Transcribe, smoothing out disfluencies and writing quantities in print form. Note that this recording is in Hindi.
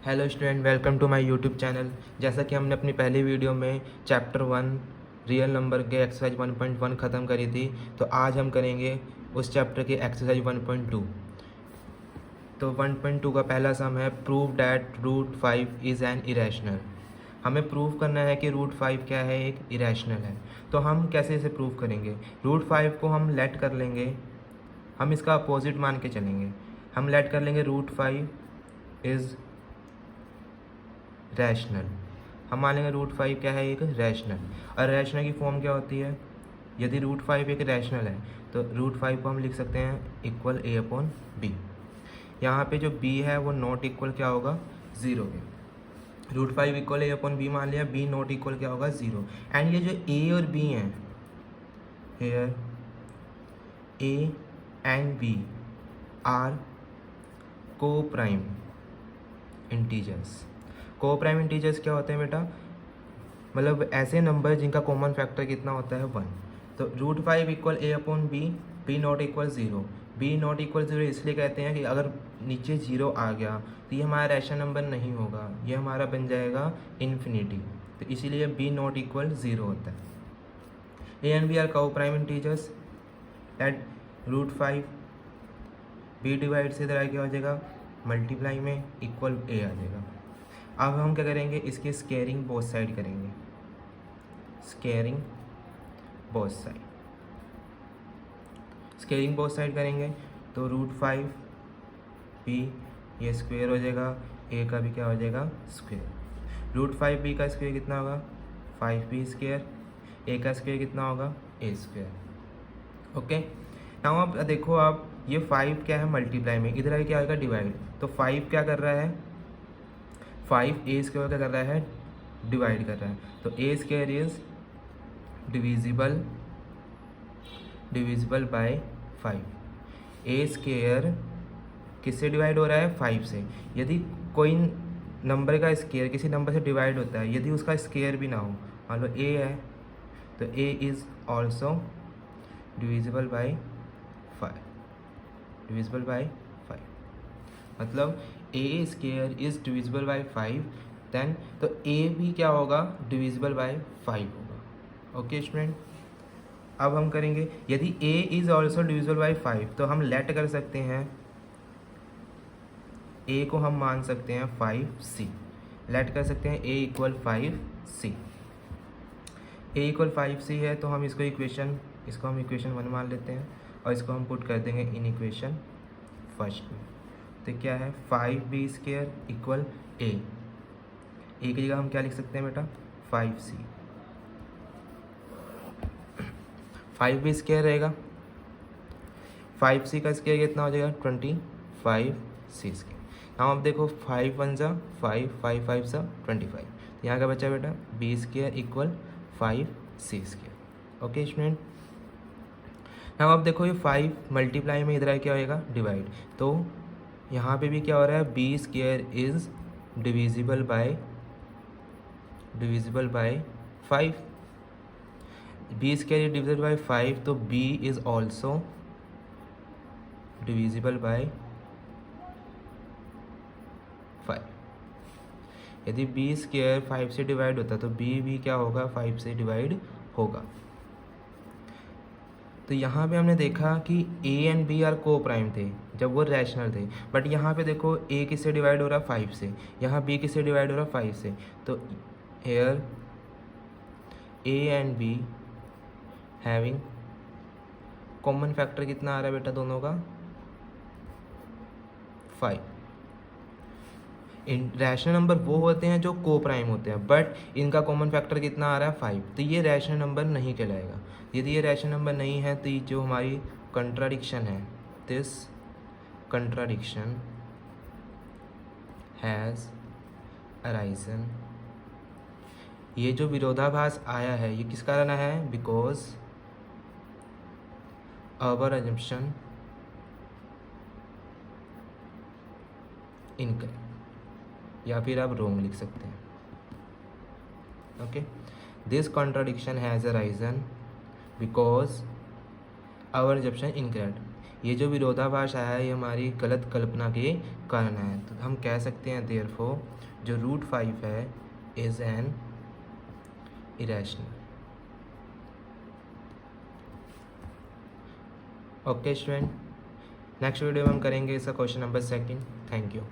Hello student, welcome to my YouTube channel. जैसा कि हमने अपनी पहली वीडियो में चैप्टर 1 रियल नंबर के एक्सरसाइज 1.1 ख़त्म करी थी, तो आज हम करेंगे उस चैप्टर की एक्सरसाइज 1.2। तो 1.2 का पहला सम है prove that root 5 is an irrational. हमें प्रूव करना है कि रूट 5 क्या है, एक इरेशनल है। तो हम कैसे इसे प्रूव करेंगे? रूट 5 को हम लेट कर लेंगे, हम इसका अपोजिट मान के चलेंगे। हम लेट कर लेंगे रूट 5 इज़ रैशनल। हम मान लेंगे रूट 5 क्या है, एक रैशनल। और रैशनल की फॉर्म क्या होती है? यदि रूट 5 एक रैशनल है तो रूट 5 को हम लिख सकते हैं इक्वल a अपॉन बी। यहाँ पे जो b है वो नॉट इक्वल क्या होगा, 0 के। Root 5 equal a upon B मान लिया, b नॉट इक्वल क्या होगा, 0। एंड ये जो a और b हैं, here a and b are coprime integers. Coprime integers क्या होते हैं बेटा? मतलब ऐसे नंबर जिनका कॉमन फैक्टर कितना होता है, 1। तो root 5 equal a upon B, B not equal 0। B not equal 0 इसलिए कहते हैं कि अगर नीचे 0 आ गया तो ये हमारा रैशनल नंबर नहीं होगा, ये हमारा बन जाएगा इन्फिनिटी। तो इसीलिए बी नॉट इक्वल 0 होता है। A and B are coprime integers at root 5। B divide से इधर क्या हो जाएगा, मल्टीप्लाई में इक्वल a आ जाएगा। अब हम क्या करेंगे, इसके स्केयरिंग बोथ साइड करेंगे। Squaring both side, squaring both side करेंगे तो रूट 5 बी ये स्क्वेयर हो जाएगा, ए का भी क्या हो जाएगा, स्क्वेयर। रूट 5 बी का स्क्वेयर कितना होगा, 5 बी स्क्वेयर। ए का स्क्वेयर कितना होगा, ए स्क्वेयर। ओके, नाउ आप देखो, आप ये 5 क्या है मल्टीप्लाई में, इधर क्या आएगा डिवाइड। तो 5 क्या कर रहा है, 5 ए स्क्वायर क्या कर रहा है, डिवाइड कर रहा है। तो A square is divisible by 5। A square किससे डिवाइड हो रहा है, 5 से। यदि कोई नंबर का स्क्वायर किसी नंबर से डिवाइड होता है, यदि उसका स्क्वायर भी ना हो, मान लो ए है, तो A is also divisible by 5। Divisible by 5 मतलब A square is divisible by 5, then तो ए भी क्या होगा, डिविजिबल बाय 5 होगा। ओके स्टूडेंट, अब हम करेंगे, यदि ए इज़ ऑल्सो डिविजिबल बाय 5 तो हम लेट कर सकते हैं, ए को हम मान सकते हैं 5c। लेट कर सकते हैं a equal 5c। a equal 5c है तो हम इसको हम इक्वेशन 1 मान लेते हैं और इसको हम पुट कर देंगे इन इक्वेशन फर्स्ट में। तो क्या है, 5b स्क्वायर इक्वल a की जगह हम क्या लिख सकते हैं बेटा, 5c। 5b स्क्वायर रहेगा, 5c का स्क्वायर कितना हो जाएगा, 25c स्क्वायर। यहाँ आप देखो 5 1 सा 5, 5 5 सा 25। यहाँ का बचा बेटा b square equal 5c square. Okay student, यहाँ आप देखो ये 5 मल्टीप्लाई में इधर क्या होएगा, डिवाइड। तो यहाँ पे भी क्या हो रहा है, b square is divisible by 5। b square is divisible by 5, तो b is also divisible by 5। यदि b स्क्वायर 5 से डिवाइड होता तो b भी क्या होगा, 5 से डिवाइड होगा। तो यहाँ पे हमने देखा कि a एंड b आर को प्राइम थे जब वो रैशनल थे, बट यहाँ पे देखो a किससे डिवाइड हो रहा है, 5 से। यहाँ b किससे डिवाइड हो रहा है, 5 से। तो here a and b having common factor कितना आ रहा है बेटा दोनों का, 5। रैशनल नंबर वो होते हैं जो को प्राइम होते हैं, बट इनका कॉमन फैक्टर कितना आ रहा है, 5। तो ये रैशनल नंबर नहीं कहलाएगा। यदि ये रैशनल नंबर नहीं है तो ये जो हमारी कंट्राडिक्शन है, दिस कंट्राडिक्शन हैज़ अराइजन, ये जो विरोधाभास आया है ये किस कारण आया है, बिकॉज आवर अजम्पशन इनकरेक्ट, या फिर आप रोंग लिख सकते हैं। Okay, this contradiction has arisen because our assumption incorrect. ये जो विरोधाभास आया है ये हमारी गलत कल्पना के कारण है। तो हम कह सकते हैं देयरफॉर जो रूट 5 है is an irrational. Okay student, next video में हम करेंगे इसका क्वेश्चन नंबर 2। Thank you.